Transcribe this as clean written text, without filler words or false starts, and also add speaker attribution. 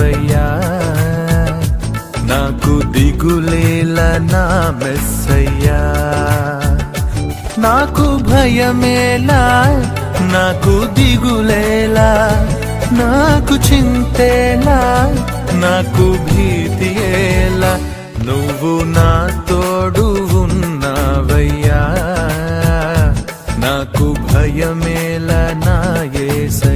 Speaker 1: ఉన్నావయ్యా. నాకు దిగులేలా నా మెస్సయ్యా. నాకు భయమేలా, నాకు దిగులేలా, నాకు చింతేలా, నాకు భీతియేలా, నువ్వు నా తోడు ఉన్నావయ్యా. నాకు భయమేలా నా యేసయ్యా.